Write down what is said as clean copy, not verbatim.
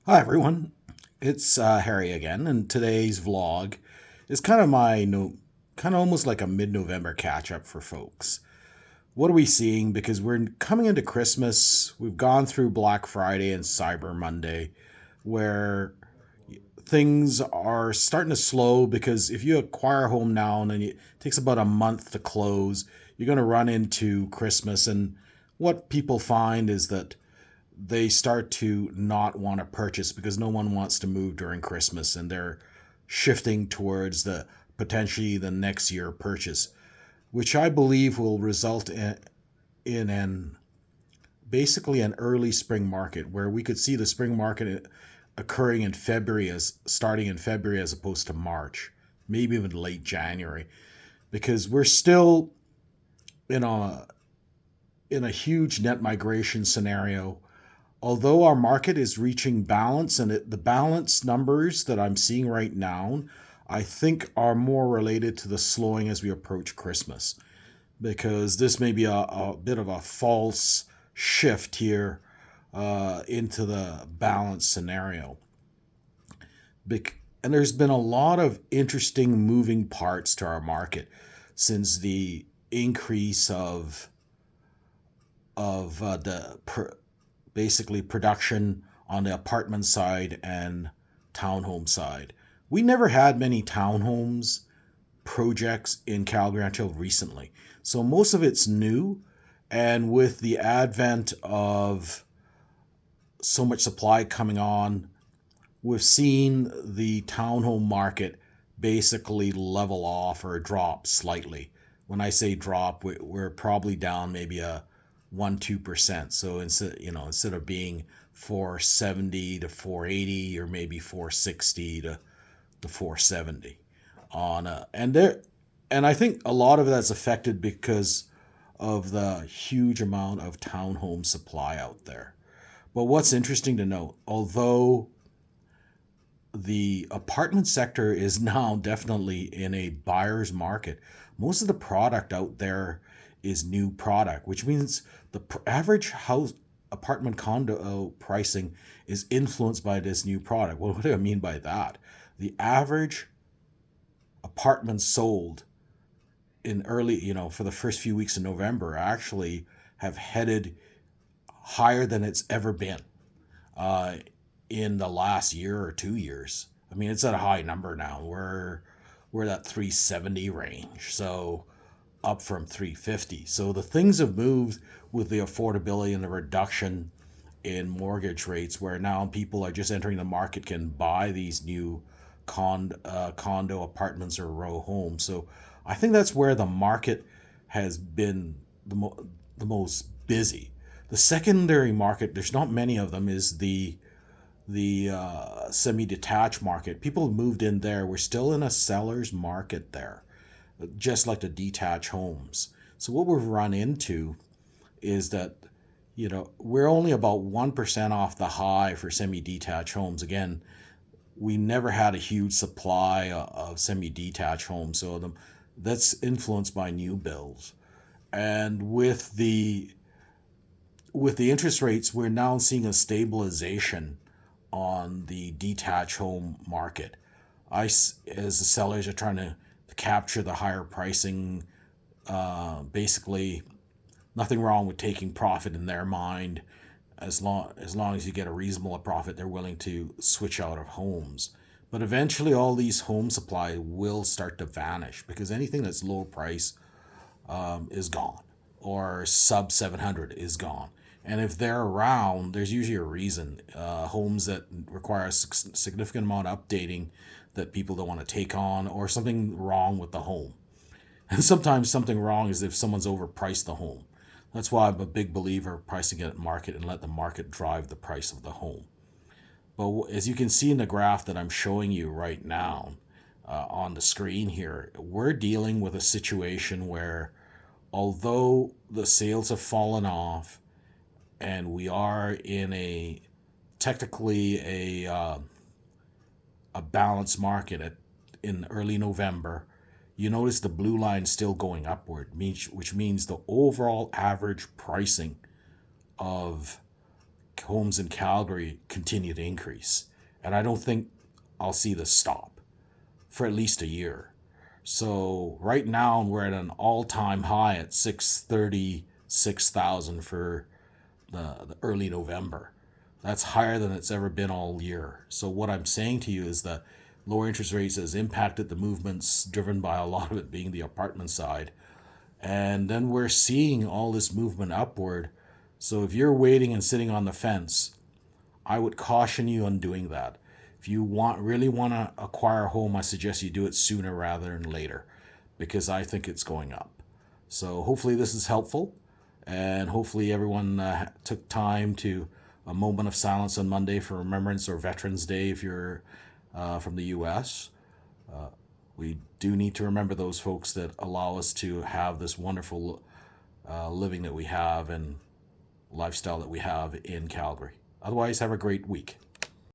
Hi everyone, it's Harry again, and today's vlog is kind of my no, kind of almost like a mid-November catch-up for folks. What are we seeing? Because we're coming into Christmas, we've gone through Black Friday and Cyber Monday, where things are starting to slow. Because if you acquire a home now and then it takes about a month to close, you're going to run into Christmas, and what people find is that they start to not want to purchase because no one wants to move during Christmas, and they're shifting towards the potentially the next year purchase, which I believe will result in an basically an early spring market where we could see the spring market occurring in February, as starting in February as opposed to March, maybe even late January, because we're still in a huge net migration scenario. Although our market is reaching balance, and the balance numbers that I'm seeing right now, I think are more related to the slowing as we approach Christmas, because this may be a bit of a false shift here into the balance scenario. And there's been a lot of interesting moving parts to our market since the increase of basically production on the apartment side and townhome side. We never had many townhomes projects in Calgary until recently. So most of it's new. And with the advent of so much supply coming on, we've seen the townhome market basically level off or drop slightly. When I say drop, we're probably down maybe a 1-2%. So instead of being 470 to 480, or maybe 460 to 470 on and I think a lot of that's affected because of the huge amount of townhome supply out there. But what's interesting to note, although the apartment sector is now definitely in a buyer's market, most of the product out there is new product, which means the average house apartment condo pricing is influenced by this new product. Well, what do I mean by that? The average apartment sold in early, for the first few weeks of November actually have headed higher than it's ever been uh, in the last year or 2 years. I mean, it's at a high number now. We're at 370 range, so up from 350. So the things have moved with the affordability and the reduction in mortgage rates, where now people are just entering the market, can buy these new condo apartments or row homes. So I think that's where the market has been the most busy. The secondary market, there's not many of them, is the semi-detached market. People have moved in there. We're still in a seller's market there, just like the detached homes. So what we've run into is that we're only about 1% off the high for semi-detached homes. Again, we never had a huge supply of semi-detached homes, so that's influenced by new builds. And with the interest rates, we're now seeing a stabilization on the detached home market. As the sellers are trying to capture the higher pricing, basically nothing wrong with taking profit in their mind. As long as you get a reasonable profit, they're willing to switch out of homes. But eventually, all these home supply will start to vanish, because anything that's low price is gone, or sub 700 is gone. And if they're around, there's usually a reason. Homes that require a significant amount of updating that people don't want to take on, or something wrong with the home. And sometimes something wrong is if someone's overpriced the home. That's why I'm a big believer of pricing it at market and let the market drive the price of the home. But as you can see in the graph that I'm showing you right now on the screen here, we're dealing with a situation where, although the sales have fallen off and we are in a technically a balanced market in early November, you notice the blue line still going upward, which means the overall average pricing of homes in Calgary continue to increase. And I don't think I'll see this stop for at least a year. So right now we're at an all-time high at 636,000 for the early November. That's higher than it's ever been all year. So what I'm saying to you is that lower interest rates has impacted the movements, driven by a lot of it being the apartment side. And then we're seeing all this movement upward. So if you're waiting and sitting on the fence, I would caution you on doing that. If you really want to acquire a home, I suggest you do it sooner rather than later, because I think it's going up. So hopefully this is helpful, and hopefully everyone took time to a moment of silence on Monday for Remembrance or Veterans Day if you're from the U.S. We do need to remember those folks that allow us to have this wonderful living that we have and lifestyle that we have in Calgary. Otherwise, have a great week.